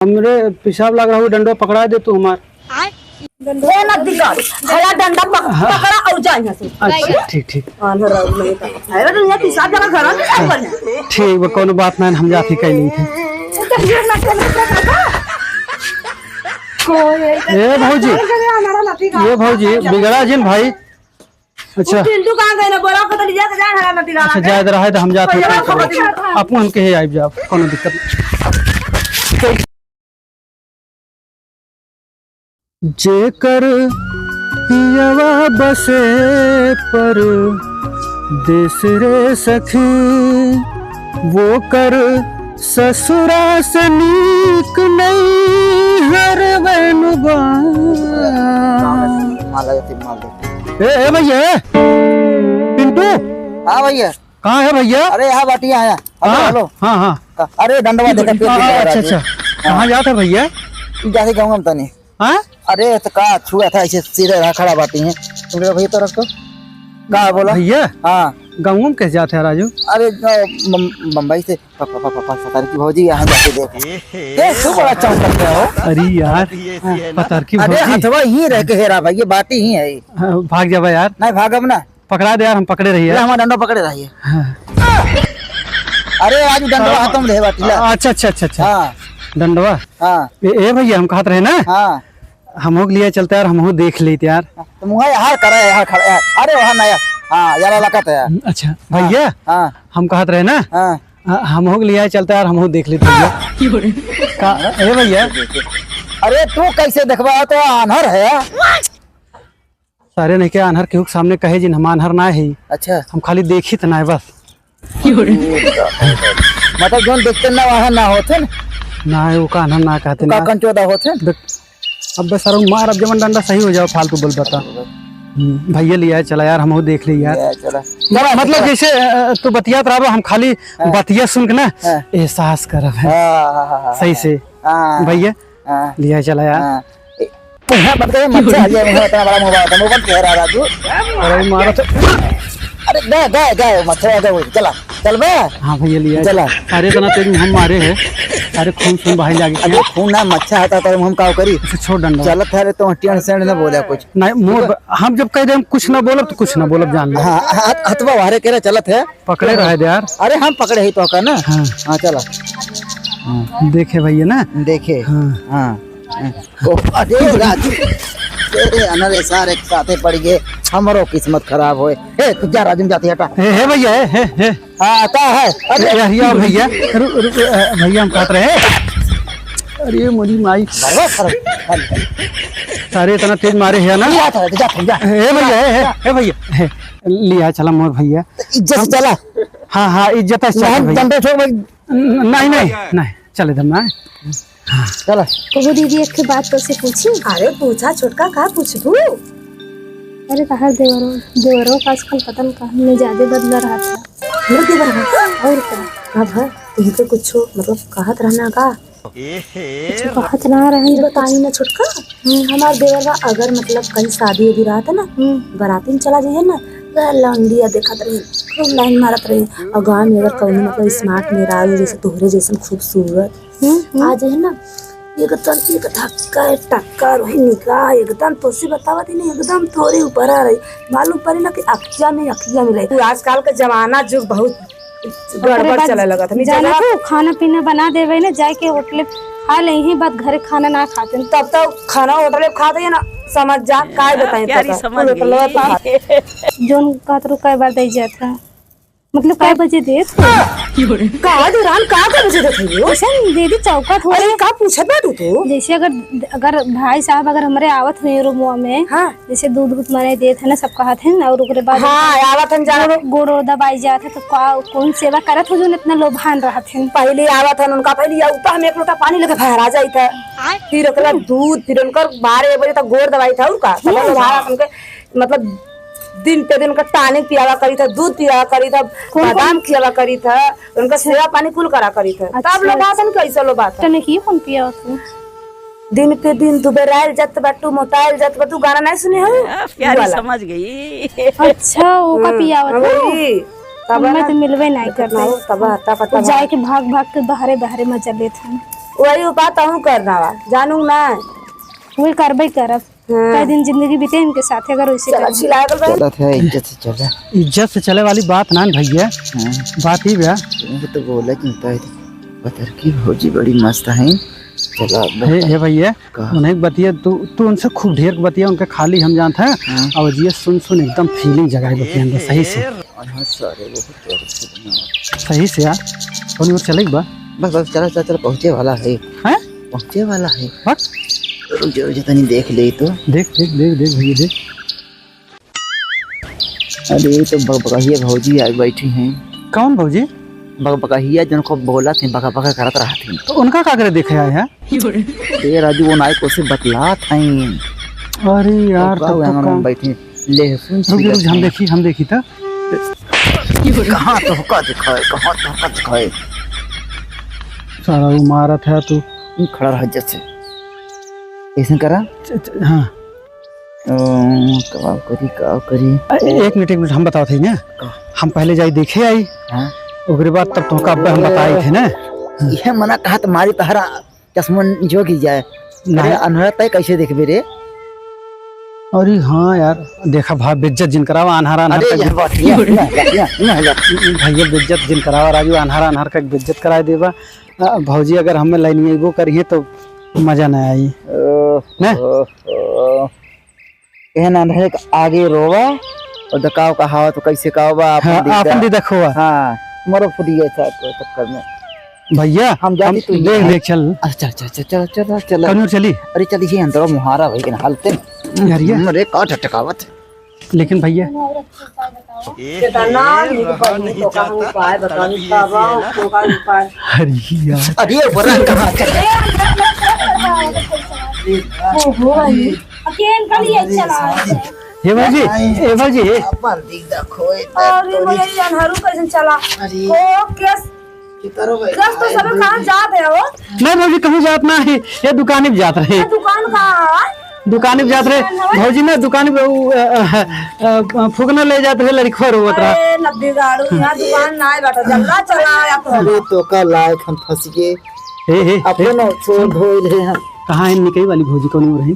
हमरे पेशाब लग रहा है, डंडा पकड़ा दे तू हमार। ये मत दिखा, हला डंडा पकड़ा और जा यहां से। अच्छा ठीक ठीक आंधर राव नहीं था। अरे तो ये पेशाब जगह घर में क्या करना। ठीक बा, कोनो बात नहीं, हम जाती कह ली थे। ये भौजी बिगड़ा जिन भाई। अच्छा पिंटू कहां गए ना, बोला को तो लिया के जान हला नती अच्छा जायद रहा है तो हम जाते हैं। अपन के आइब जाओ, कोनो दिक्कत नहीं। जेकर पियवा बसे पर देश रे सखी, वो कर ससुरा से नीक नहीं हर बनुबा। ए भैया पिंटू। हाँ भैया। कहाँ है भैया? अरे यहाँ बाटी आया। हेलो। हाँ हाँ अरे डंडवा देखा। अच्छा अच्छा कहाँ जाता भैया? जाके कहूँगा हम तनी। हाँ अरे तो का छुआ था ऐसे सीधे रहा खड़ा बाटी है तुम भैया तो रखो का बोला भैया। हाँ गाँव में कैसे जाते हैं राजू? अरे बम्बई से पता की भौजी यहाँ जाके देख तू बड़ा चाव करते हो। अरे यार पता की अरे हथवा ही रह के हेरा भाई, ये बाटी ही है। भाग जावा यार। नहीं भागम ना, पकड़ा दे यार, हम पकड़े रहिए। हमारा डंडा पकड़े रहिए। अरे आज डंडा हाथों में बाटी ला। अच्छा अच्छा अच्छा अच्छा हाँ डंडवा। हाँ ए भैया हम कहते रहे ना, हाँ हम हो लिए चलते यार, हम देख लेते यार। तो मुँह यहाँ करे यहाँ खड़े यार। अरे वहाँ नया हाँ यार लगा था यार। अच्छा भैया हाँ हम कहते रहे ना, हाँ हम हो लिए चलते यार, हम देख लेते भैया। ए भैया अरे तू कैसे देखवा, तो आनहर है सारे नहीं क्या अनहर के सामने कहे जिन हम अनहर ना है। अच्छा हम खाली देखी तो ना बस। मतलब जो देखते ना वहाँ ना होते ना वो का अनहर ना कहते का कंचोदा होते। अब बस सर मार, अब जमन डंडा सही हो जाओ, फालतू बोल बता। भैया लिया चला यार, हम देख ली यार। मतलब जैसे तू बतियात रहा, हम खाली बतिया सुन के ना एहसास करब है सही से। भैया लिया चला यार। अरे गए गए गए मच्छर चला चल बे। हाँ भैया लिया चला। अरे तना तेज हम मारे है। अरे खून सुन बाहर जाके। अरे खून ना मच्छर आता तो हम का करी। छोड़ डंडा चलत है तो हटियन सेंड ना बोला कुछ नहीं। हम जब कह दे हम कुछ ना बोलब तो कुछ ना बोलब, जान लो। हाँ हथवा वारे कह रहे चलत है, पकड़े रहे दे यार। अरे हम पकड़े ही तो का ना। हाँ हाँ चला देखे भैया ना, देखे। हाँ हाँ अरे राजू तेरे अनर सारे साथे पड़ गए, हमारो किस्मत खराब होए। ए तू जा राजू जाती हटा। हे भैया हे हाँ आता है। अरे भैया भैया भैया हम कहते रहे। अरे मोरी माई सारे इतना तेज मारे है ना। हे भैया हे भैया लिया चला मोर भैया, इज्जत से चला। हाँ हाँ इज्जत से नहीं नहीं नहीं चले दम ना। चला तो दीदी एक बात तो से पूछी। अरे पूछा छोटका का पूछबू। अरे कहा देवरों का आजकल पता नहीं कहाँ में ज्यादा बदला रहा था। और क्या अब तुमको कुछ मतलब कहत रहना का कुछ कहत ना रहे बताई ना छोटका। हमार देवरवा अगर मतलब कहीं शादी उदी रहा था ना, बाराती में चला जाइए ना, लौंडिया देखत रही, खूब लाइन मारत रही। और गाँव में अगर कहीं मतलब स्मार्ट में रहा जैसे तोहरे जैसे खूबसूरत आ जाए ना, एकदम एक धक्का टक्का रही निकाह एकदम तो से बतावा थी नहीं, एकदम थोड़ी ऊपर आ रही, मालूम पड़ी ना कि अखिया में रही। आजकल का जमाना जो बहुत गड़बड़ चला लगा था। जाना तो खाना पीना बना देवे ना, जाके होटल खा ले ही बात, घरे खाना ना खाते। तब तो खाना होटल खाते है ना, समझ जा काय बताएं जोन कातरू कई बार दे जाता, मतलब काय बजे दे का दुरान का बजे दे ऐसा दीदी चौका थोड़ी का पूछत बाटू तो। जैसे अगर भाई साहब अगर हमारे आवत हुए रूम में, हाँ जैसे दूध माने देते ना सब कहते हैं और उसके बाद हाँ आवत हम जा गोड़ो दबाई जाते तो कौन सेवा करत हो जो इतना लोभान रहते हैं। पहले आवत है उनका, पहले उता हम एक लोटा पानी लेके फहरा जाई था, फिर ओकरा दूध, फिर उनकर 12 बजे तक गोड़ दवाई था उनका मतलब दिन पे दिन का टानिक पियावा करी था, दूध पियावा करी था, बादाम खियावा करी था, उनका सेवा पानी कुल करा करी था। तब लोग आसन कैसे लोग बात तने की कौन पिया तू दिन पे दिन तू बेराइल जात बाटू, मोटाइल जात बाटू, गाना नहीं सुने हो प्यारी समझ गई। अच्छा वो का पियावा तब मैं तो मिलवे नहीं करता, तब आता पता जाए के भाग भाग के बहरे बहरे मजा लेते हैं। वही उपाय तहू करना बा जानू ना। वही करबे करब। कई दिन जिंदगी बीते इनके साथ अगर वैसे चल अच्छी लागल बा। चलत है इज्जत से चल। इज्जत से चले वाली बात ना भैया, बात ही भैया। तो बोला चिंता है बतर की भौजी बड़ी मस्त है। चला हे भैया उन्हें बतिया तू उनसे खूब ढेर बतिया, उनके खाली हम जानते हैं और ये सुन एकदम फीलिंग जगाए बतिया अंदर सही से। सही से यार कौन और चलेगी बा। बस चला पहुँचे वाला है। हैं पहुँचे वाला है। बस जो तनी देख ले तो देख भैया देख। अरे तो बकहिया भौजी आई बैठी हैं। कौन भौजी? बकहिया जिनको बोला थे बका करत रहा थे। तो उनका का करे देखे आए हैं? ये राजू वो नाई को से बतला था। अरे यार तो बैठे लहसुन हम देखी था कहाँ तो का दिखाए सारा वो मारत है तू खड़ा रह जैसे ऐसे करा। हाँ का करी एक मिनट हम बताओ थे ना। हम पहले जाई देखे आई ओकरे बाद तब तुमका अब हम बताए थे ना। यह मना कहा तुम्हारी तहरा चश्मन जो की जाए नहीं अनहरा तय कैसे देखबे रे। अरे हाँ यार देखा भाव बेइज्जत जिन करावा अनहारा भैया बेइज्जत जिन करावा राजू अनहारा का बेइज्जत कराए देवा। भौजी अगर हमें लाइन वो करिए तो मजा न आई ना। कहना है आगे रोवा और दकाव का हवा तो कैसे कावा आपन दी देखो। हाँ मरो फुटी गया था कोई चक्कर में भैया हम जाती तू देख चल। अच्छा चल कौन चली? अरे चल ये अंदर मुहारा भाई के हालते यार ये अरे का टटकावत। लेकिन भैया अरे वरन कहां अकेले कलिए चला ये भाजी अपन दिख देखोए अरे मैं ये अनहरू कैसे चला ओ केस केस तो सब कहां जात है वो। नहीं भौजी कहूँ जात ना है ये दुकान पे जात रहे। दुकान कहां है? दुकान पे जात रहे भौजी ना दुकान पे फुकना ले जाते रहे लड़की रोवत रहा। ए नब्बे गाड़ू यहां दुकान ना है बेटा जल्ला चला या तो। अरे तो का लायक हम फंस गए। हे अपनो छोड़ धोई रहे हम। कहां है निकई वाली भौजी कौन हो रही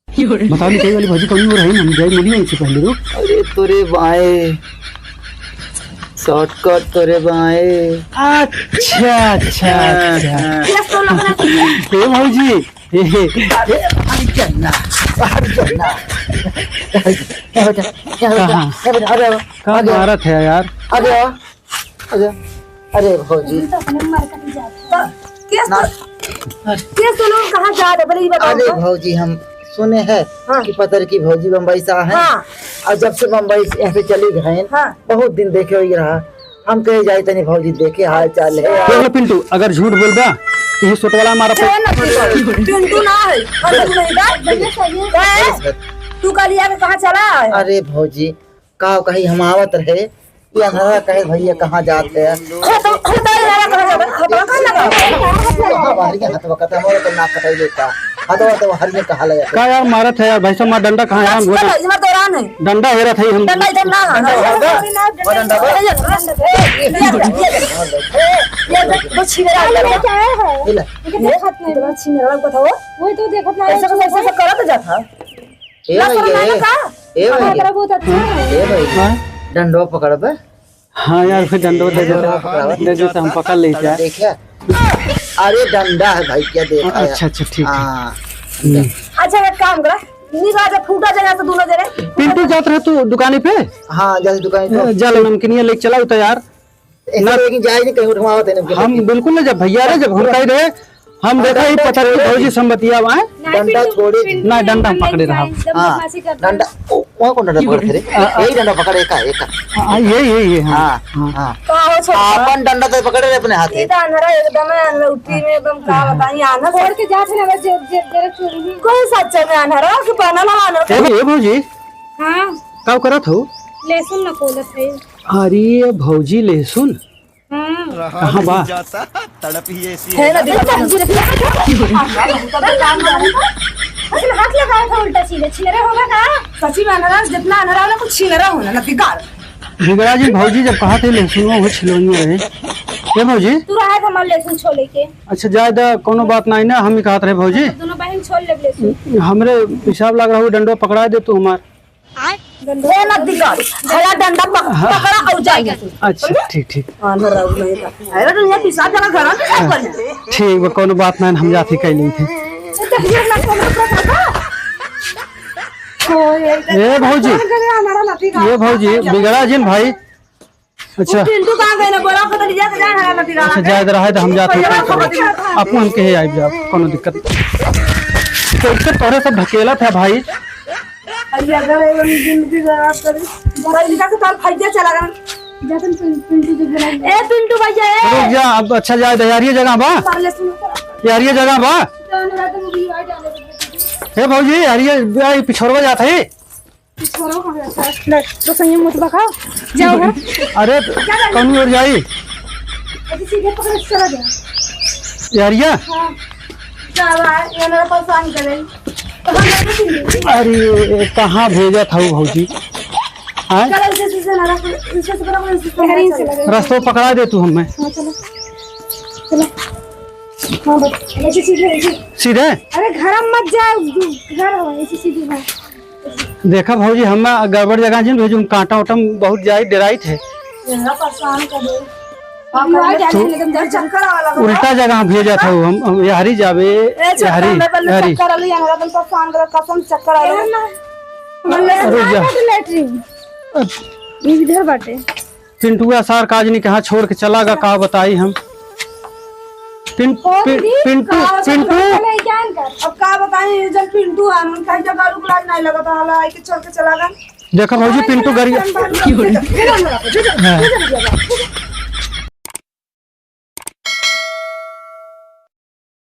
बताओ? निकई वाली भौजी कौन हो रही? हम जाए मिली उनसे पहले रुक। अरे तोरे बाएं शॉर्टकट तोरे बाएं। अच्छा केस तो लग रहा है हे भौजी अरे चलना कहाँ भारत है यार? अरे भौजी केस तो लोग कहां जा रहे बड़ी बताओ। अरे भौजी हम सुने हैं कि पतर की भौजी बम्बई से है। और जब से बम्बई यहाँ से चली गए बहुत दिन देखे हुई रहा। हम कहे जाए तनी भौजी देखे हाल चाल है। पिंटू अगर झूठ बोल बा तो ये सोट वाला हमारा पिंटू ना है तू कल यार कहाँ चला? अरे भौजी का कहीं हम आवत रहे ये अंधारा कहे भैया कहाँ जाते हैं का यार मारत है यार भाई साहब डंडा कहाँ है? डंडा हेरा था हम वही तो देखत ना बहुत अच्छा है। डंडो पकड़ बे। हाँ यार फिर डंडो दे देते हम पकड़ लेते हैं। देखिए अरे डंडा है भाई क्या देखा। अच्छा ठीक है। अच्छा एक काम करा निगाह फूटा जगह से दोनों जने पिंटू जात रहे तू दुकान पे। हाँ जल्दी दुकान जल नमकीनिया लेके चला तो यार ना लेकिन जाए नहीं कहीं उठवावत है। हम बिल्कुल ना जब भैया रहे जब हम कह रहे हम देखा ही पता नहीं भौजी संबतिया वहाँ डंडा छोड़े ना डंडा हम पकड़े रहा। हाँ डंडा वो कौन डंडा पकड़ते रे? यही डंडा पकड़े एक ये हाँ अपन डंडा तो पकड़े रहे अपने हाथ में। एकदम उठी में एकदम का बताई आना छोड़ के जा थे ना जरा चोरी कोई सच्चा में आना रहा कि बनाना आना। ए भौजी हां का करत हो? लहसुन न कोलत है। अरे भौजी लहसुन कहाँ बा? तड़प ही ऐसी है ना देखो हाथ लगाया था उल्टा सीधे छिलरे होगा का? सच्ची में अनराज जितना अनरा ना कुछ छिलरा होना ना बिगाड़। बिगड़ा जी भौजी जब कहा थे लहसुन वो छिलवनी रहे। ये भौजी तू रहा था हमारे लेसन छोले के अच्छा ज्यादा कोनो बात नहीं ना, हम ही कहत रहे भौजी दोनों बहन छोड़ ले लेसन हमरे हिसाब लग रहा है डंडो पकड़ा दे तू हमार। हे मत दिक्कत भला डंडा पकड़ा और जाएगा अच्छा ठीक ठीक आना राव नहीं था अरे तो ये पिसा जरा घर में क्या कर ठीक बा कोनो बात नहीं, हम जाती कह ली थे। ये भौजी ये भौजी बिगड़ा जिन भाई। अच्छा पिंटू कहां गए ना बोला को तो जा जा हरा लती अच्छा जायद रहा है तो हम जाते हैं आपको हम कहे आइब जाओ कोनो दिक्कत तो इससे तोरे सब ढकेला था भाई। अरे अगर ये जिंदगी खराब कर भाई इनका तो ताल फाइजा चला गया जातन पिंटू जी बना ए पिंटू भैया ए रुक जा अब। अच्छा जायद यार ये जगह बा, साले सुनो यार ये जगह बा। रात में भी आ जाने हे भौजी यार ये पिछोरवा जाता है। छोरो कहां जाता है तो संयम मत बखाओ जाओ घर अरे कौन और जाई अभी सीधे पकड़ के चला गया यार ये जावा ये मेरा परेशान कर रही अरे कहाँ भेजा था वो भौजी? हाँ कल से ना रख इससे तो बड़ा शहरी से लगे रास्ता पकड़ा दे तू हमें हां चलो चलो हां बस ऐसे सीधे सीधे। अरे घर में मत जाओ घर हो ऐसे सीधे भाई देखा भौजी हम गड़बड़ जगह जिन भेजू कांटा उटम बहुत जाई डराई थे मेरा परेशान कर दे आ जाने लेकिन डर चक्कर वाला उल्टा जगह भेजा था हम यारी जावे यारी यारी चक्कर वाली हमरा तो परेशान कर कसम चक्कर वाला रुक जा। लैट्रिन इधर बाटे पिंटुआ सार काज नहीं कहाँ छोड़ के चला गा का बताई हम पिंटू पिंटू नहीं जान कर अब का बताएं जब पिंटू है मन कहीं जगह रुक लाज नहीं लगा था हला के चल के चला गया देखा भौजी पिंटू गरिया